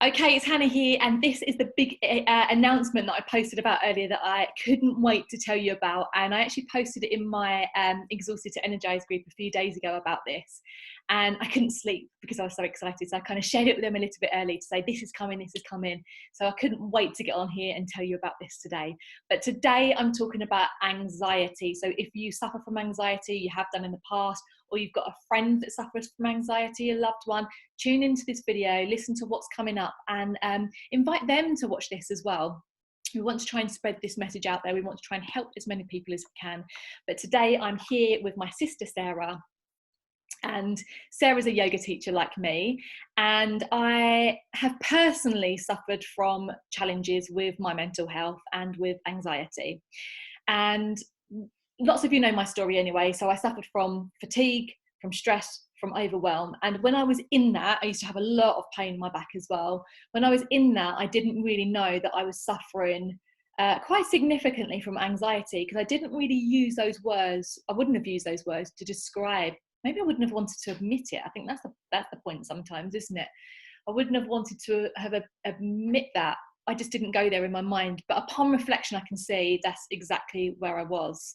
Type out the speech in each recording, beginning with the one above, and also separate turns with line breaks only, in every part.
Okay, it's Hannah here, and this is the big announcement that I posted about earlier that I couldn't wait to tell you about. And I actually posted it in my Exhausted to Energize group a few days ago about this. And I couldn't sleep because I was so excited. So I kind of shared it with them a little bit early to say, this is coming, this is coming. So I couldn't wait to get on here and tell you about this today. But today I'm talking about anxiety. So if you suffer from anxiety, you have done in the past, or you've got a friend that suffers from anxiety, a loved one, tune into this video, listen to what's coming up, and invite them to watch this as well. We want to try and spread this message out there. We want to try and help as many people as we can. But today I'm here with my sister, Sarah. And Sarah's a yoga teacher like me, and I have personally suffered from challenges with my mental health and with anxiety. And lots of you know my story anyway. So I suffered from fatigue, from stress, from overwhelm. And when I was in that, I used to have a lot of pain in my back as well. When I was in that, I didn't really know that I was suffering quite significantly from anxiety, because I didn't really use those words. I wouldn't have used those words to describe. Maybe I wouldn't have wanted to admit it. I think that's the point sometimes, isn't it? I wouldn't have wanted to admit that. I just didn't go there in my mind. But upon reflection, I can see that's exactly where I was.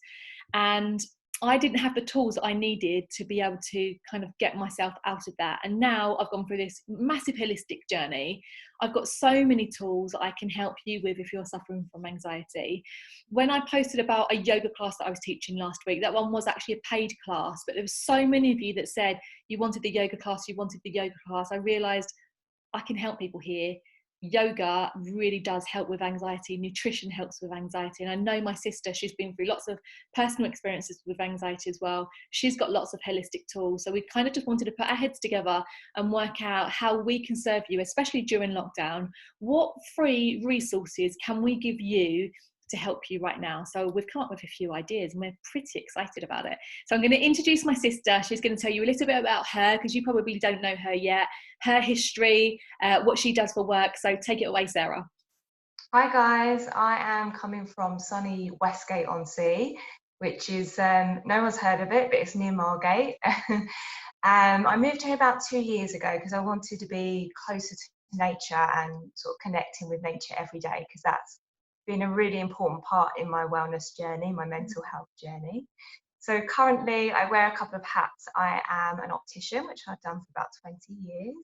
And I didn't have the tools that I needed to be able to kind of get myself out of that. And now I've gone through this massive holistic journey. I've got so many tools that I can help you with if you're suffering from anxiety. When I posted about a yoga class that I was teaching last week, that one was actually a paid class, but there were so many of you that said you wanted the yoga class, you wanted the yoga class. I realized I can help people here. Yoga really does help with anxiety. Nutrition helps with anxiety. And I know my sister, she's been through lots of personal experiences with anxiety as well. She's got lots of holistic tools. So we kind of just wanted to put our heads together and work out how we can serve you, especially during lockdown. What free resources can we give you to help you right now? So we've come up with a few ideas and we're pretty excited about it. So I'm going to introduce my sister. She's going to tell you a little bit about her, because you probably don't know her yet, her history, what she does for work. So take it away, Sarah.
Hi guys, I am coming from sunny Westgate-on-Sea, which is, no one's heard of it, but it's near Margate. I moved here about 2 years ago because I wanted to be closer to nature and sort of connecting with nature every day, because that's been a really important part in my wellness journey, my mental health journey. So currently I wear a couple of hats. I am an optician, which I've done for about 20 years.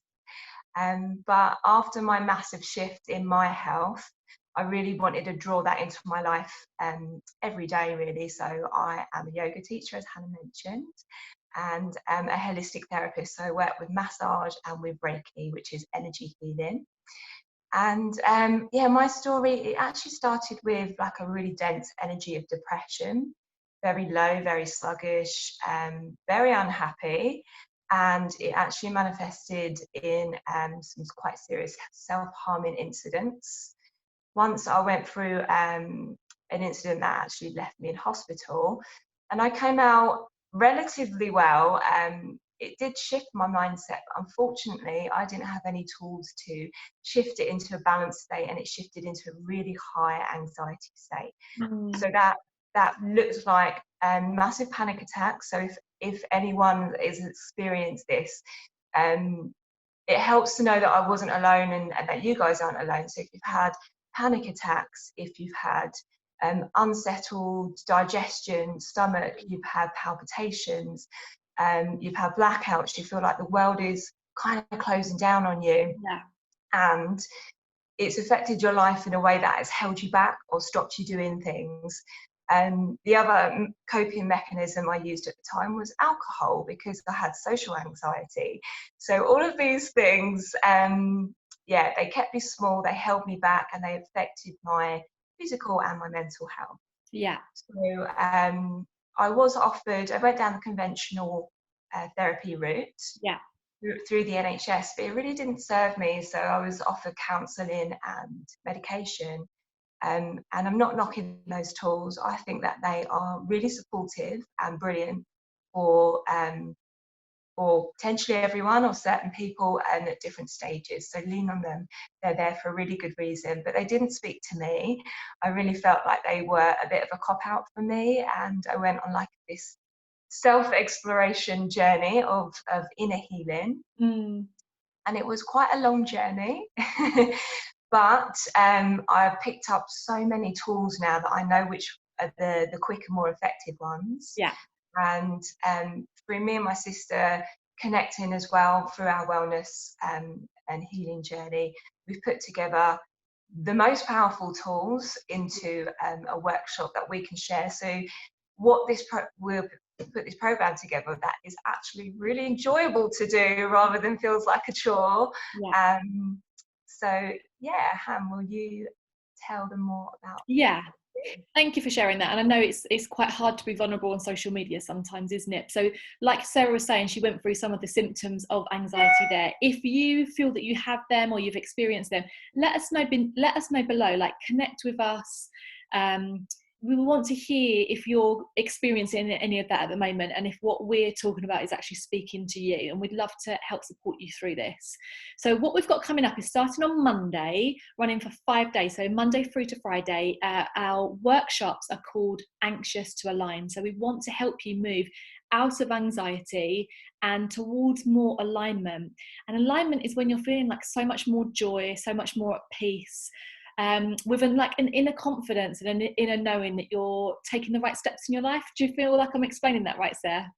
But after my massive shift in my health, I really wanted to draw that into my life every day, really. So I am a yoga teacher, as Hannah mentioned, and a holistic therapist. So I work with massage and with Reiki, which is energy healing. And yeah, my story, it actually started with like a really dense energy of depression, very low, very sluggish, very unhappy. And it actually manifested in some quite serious self-harming incidents. Once I went through an incident that actually left me in hospital, and I came out relatively well. It did shift my mindset, but unfortunately I didn't have any tools to shift it into a balanced state, and it shifted into a really high anxiety state. So that looks like massive panic attacks. So if anyone has experienced this, it helps to know that I wasn't alone, and that you guys aren't alone. So if you've had panic attacks, if you've had unsettled digestion, stomach, you've had palpitations, you've had blackouts, you feel like the world is kind of closing down on you, and it's affected your life in a way that has held you back or stopped you doing things. The other coping mechanism I used at the time was alcohol, because I had social anxiety. So all of these things, yeah, they kept me small, they held me back, and they affected my physical and my mental health.
Yeah.
So I went down the conventional therapy route.
Yeah.
Through the NHS, but it really didn't serve me. So I was offered counselling and medication. And I'm not knocking those tools. I think that they are really supportive and brilliant for potentially everyone or certain people and at different stages. So lean on them. They're there for a really good reason, but they didn't speak to me. I really felt like they were a bit of a cop-out for me, and I went on like this self-exploration journey of inner healing. and it was quite a long journey. But I've picked up so many tools now that I know which are the quicker, more effective ones.
Yeah.
And through me and my sister connecting as well through our wellness and healing journey, we've put together the most powerful tools into a workshop that we can share. So what we'll put this program together that is actually really enjoyable to do rather than feels like a chore.
Yeah.
So yeah, Han, will you tell them more about
Yeah.
what you do?
Thank you for sharing that. And I know it's quite hard to be vulnerable on social media sometimes, isn't it? So like Sarah was saying, she went through some of the symptoms of anxiety there. If you feel that you have them or you've experienced them, let us know below, like connect with us. We want to hear if you're experiencing any of that at the moment, and if what we're talking about is actually speaking to you, and we'd love to help support you through this. So what we've got coming up is starting on Monday, running for 5 days, so Monday through to Friday. Our workshops are called Anxious to Align. So we want to help you move out of anxiety and towards more alignment. And alignment is when you're feeling like so much more joy, so much more at peace, with an inner confidence and an inner knowing that you're taking the right steps in your life. Do you feel like I'm explaining that right, Sarah?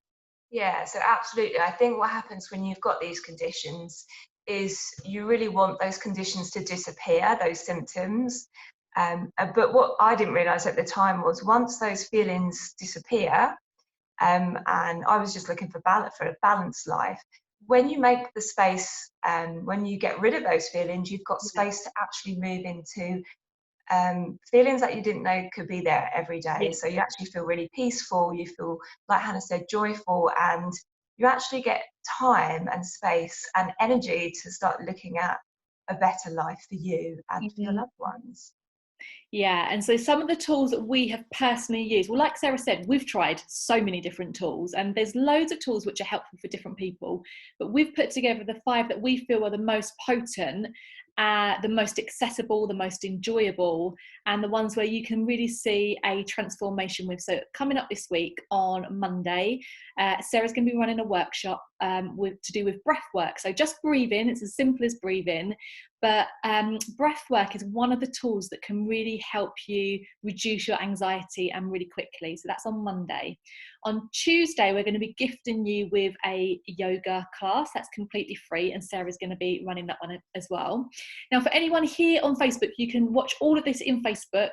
Yeah, so absolutely. I think what happens when you've got these conditions is you really want those conditions to disappear, those symptoms. But what I didn't realize at the time was once those feelings disappear, and I was just looking for a balanced life. When you make the space, when you get rid of those feelings, you've got
Yeah.
space to actually move into feelings that you didn't know could be there every day.
Yeah.
So you actually feel really peaceful, you feel, like Hannah said, joyful, and you actually get time and space and energy to start looking at a better life for you and for your
Mhm.
loved ones.
Yeah, and so some of the tools that we have personally used, well, like Sarah said, we've tried so many different tools, and there's loads of tools which are helpful for different people, but we've put together the 5 that we feel are the most potent, the most accessible, the most enjoyable, and the ones where you can really see a transformation with. So coming up this week on Monday, Sarah's going to be running a workshop to do with breath work. So just breathing, it's as simple as breathing. But breath work is one of the tools that can really help you reduce your anxiety and really quickly. So that's on Monday. On Tuesday, we're going to be gifting you with a yoga class that's completely free, and Sarah's going to be running that one as well. Now, for anyone here on Facebook, you can watch all of this in Facebook,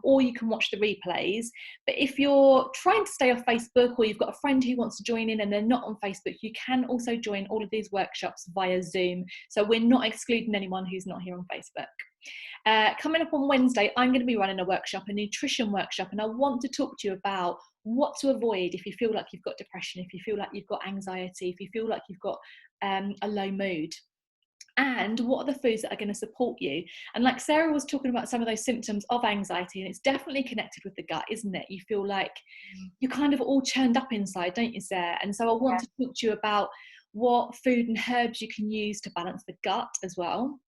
or you can watch the replays. But if you're trying to stay off Facebook, or you've got a friend who wants to join in and they're not on Facebook, you can also join all of these workshops via Zoom. So we're not excluding anyone who's not here on Facebook. Coming up on Wednesday, I'm going to be running a workshop, a nutrition workshop, and I want to talk to you about what to avoid if you feel like you've got depression, if you feel like you've got anxiety, if you feel like you've got a low mood. And what are the foods that are going to support you? And like Sarah was talking about some of those symptoms of anxiety, and it's definitely connected with the gut, isn't it? You feel like you're kind of all churned up inside, don't you, Sarah? And so I want to talk to you about what food and herbs you can use to balance the gut as well.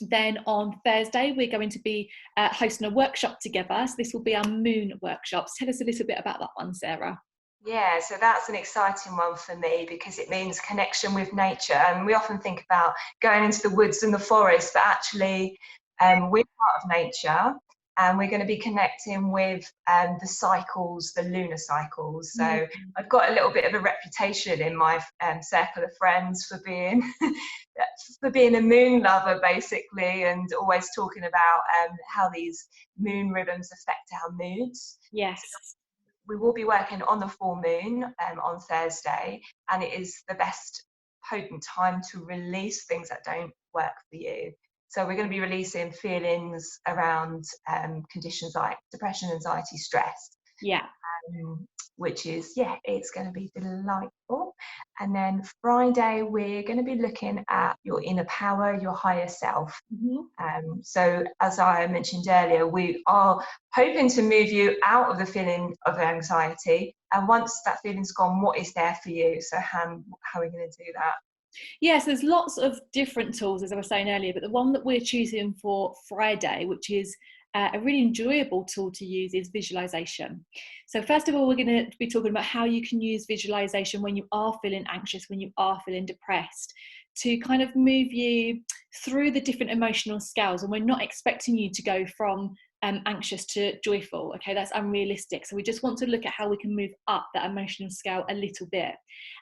Then on Thursday, we're going to be hosting a workshop together. So this will be our moon workshops. Tell us a little bit about that one, Sarah.
Yeah, so that's an exciting one for me because it means connection with nature. And we often think about going into the woods and the forest, but actually, we're part of nature, and we're going to be connecting with the cycles, the lunar cycles. So I've got a little bit of a reputation in my circle of friends for being for being a moon lover, basically, and always talking about how these moon rhythms affect our moods.
Yes.
We will be working on the full moon on Thursday, and it is the best potent time to release things that don't work for you. So we're going to be releasing feelings around conditions like depression, anxiety, stress,
Yeah.
which is, yeah, it's going to be delightful. And then Friday, we're going to be looking at your inner power, your higher self. So as I mentioned earlier, we are hoping to move you out of the feeling of anxiety. And once that feeling's gone, what is there for you? So Han, how are we going to do that?
Yes, there's lots of different tools, as I was saying earlier, but the one that we're choosing for Friday, which is a really enjoyable tool to use, is visualization. So first of all, we're going to be talking about how you can use visualization when you are feeling anxious, when you are feeling depressed, to kind of move you through the different emotional scales, and we're not expecting you to go from anxious to joyful. Okay, that's unrealistic. So we just want to look at how we can move up that emotional scale a little bit.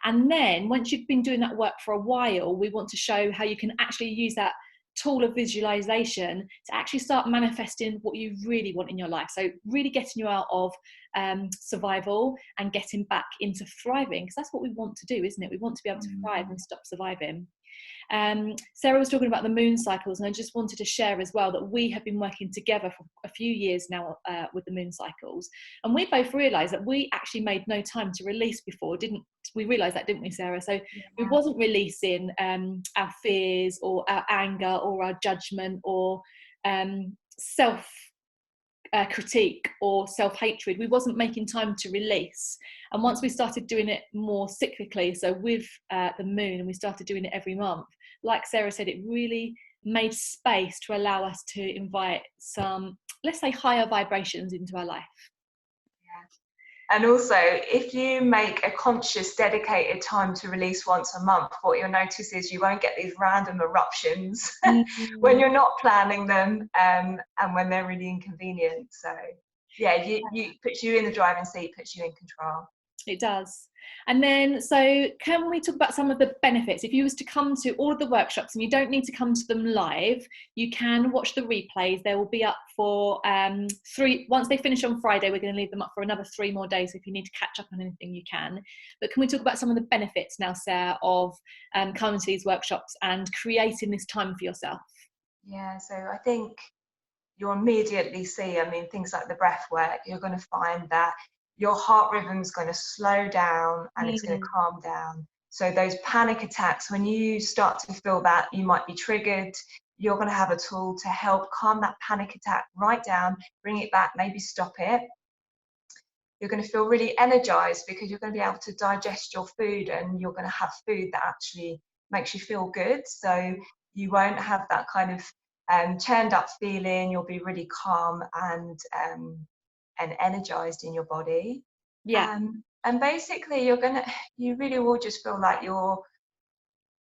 And then once you've been doing that work for a while, we want to show how you can actually use that tool of visualization to actually start manifesting what you really want in your life. So really getting you out of survival and getting back into thriving, because that's what we want to do, isn't it? We want to be able to thrive and stop surviving. Sarah was talking about the moon cycles, and I just wanted to share as well that we have been working together for a few years now with the moon cycles, and we both realised that we actually made no time to release before, didn't we? Realised that, didn't we, Sarah? So we wasn't releasing our fears or our anger or our judgment or self critique or self-hatred. We wasn't making time to release. And once we started doing it more cyclically, so with the moon, and we started doing it every month, like Sarah said, it really made space to allow us to invite some, let's say, higher vibrations into our life.
And also, if you make a conscious, dedicated time to release once a month, what you'll notice is you won't get these random eruptions when you're not planning them, and when they're really inconvenient. So, yeah, you puts you in the driving seat, puts you in control.
It does. And then, so can we talk about some of the benefits? If you was to come to all of the workshops, and you don't need to come to them live, you can watch the replays. They will be up for once they finish on Friday, we're going to leave them up for another 3 more days. So if you need to catch up on anything, you can. But can we talk about some of the benefits now, Sarah, of coming to these workshops and creating this time for yourself?
Yeah, so I think you'll immediately see, I mean, things like the breath work, you're going to find that your heart rhythm's going to slow down and it's going to calm down. So those panic attacks, when you start to feel that you might be triggered, you're going to have a tool to help calm that panic attack right down, bring it back, maybe stop it. You're going to feel really energized because you're going to be able to digest your food, and you're going to have food that actually makes you feel good. So you won't have that kind of churned up feeling. You'll be really calm and energized in your body. And basically you really will just feel like you're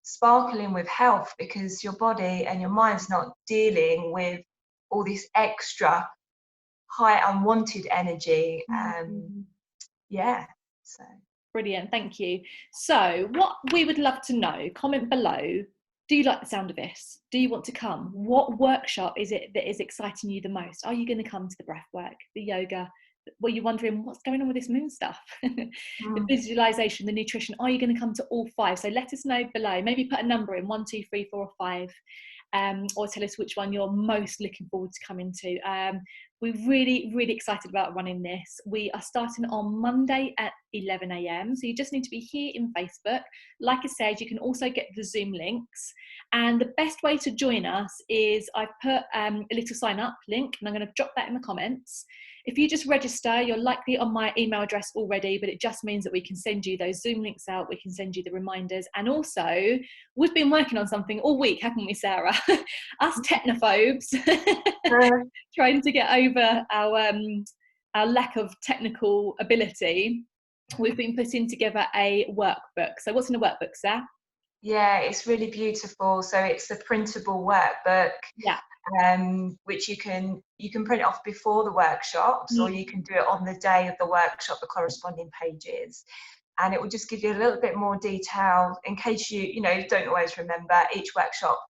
sparkling with health, because your body and your mind's not dealing with all this extra high unwanted energy. So
brilliant, thank you. So what we would love to know, comment below, do you like the sound of this? Do you want to come? What workshop is it that is exciting you the most? Are you going to come to the breath work, the yoga? Were you wondering what's going on with this moon stuff? The visualization, the nutrition? Are you going to come to all 5? So let us know below. Maybe put a number in 1, 2, 3, 4 or 5, or tell us which one you're most looking forward to coming to. We're really, really excited about running this. We are starting on Monday at 11 a.m. So you just need to be here in Facebook. Like I said, you can also get the Zoom links. And the best way to join us is I've put a little sign up link, and I'm going to drop that in the comments. If you just register, you're likely on my email address already, but it just means that we can send you those Zoom links out. We can send you the reminders. And also, we've been working on something all week, haven't we, Sarah? Us technophobes, trying to get over our lack of technical ability. We've been putting together a workbook. So what's in the workbook, Sarah?
Yeah, it's really beautiful. So it's a printable workbook.
Yeah.
Which you can print off before the workshops, or you can do it on the day of the workshop, the corresponding pages, and it will just give you a little bit more detail in case you don't always remember. Each workshop,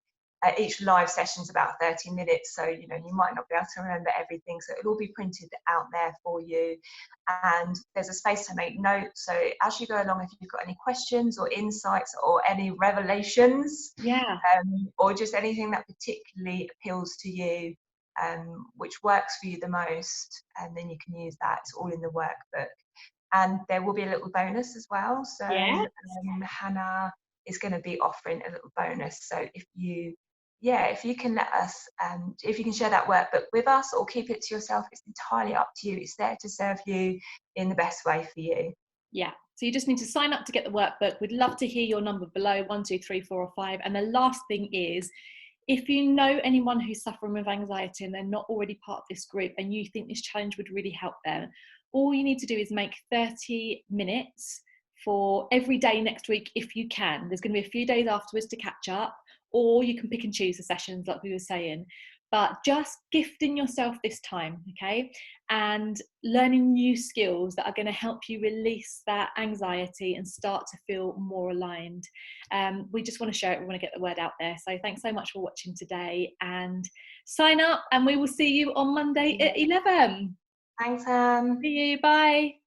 each live session is about 30 minutes, so you might not be able to remember everything, so it'll all be printed out there for you. And there's a space to make notes, so as you go along, if you've got any questions or insights or any revelations, or just anything that particularly appeals to you, which works for you the most, and then you can use that. It's all in the workbook. And there will be a little bonus as well. So Hannah is going to be offering a little bonus. So if you can let us, if you can share that workbook with us or keep it to yourself, it's entirely up to you. It's there to serve you in the best way for you.
Yeah. So you just need to sign up to get the workbook. We'd love to hear your number below, 1, 2, 3, 4 or 5. And the last thing is, if you know anyone who's suffering with anxiety and they're not already part of this group, and you think this challenge would really help them, all you need to do is make 30 minutes for every day next week if you can. There's going to be a few days afterwards to catch up, or you can pick and choose the sessions like we were saying. But just gifting yourself this time, okay, and learning new skills that are going to help you release that anxiety and start to feel more aligned. We just want to share it. We want to get the word out there. So thanks so much for watching today, and sign up, and we will see you on Monday at 11.
Thanks,
See you. Bye.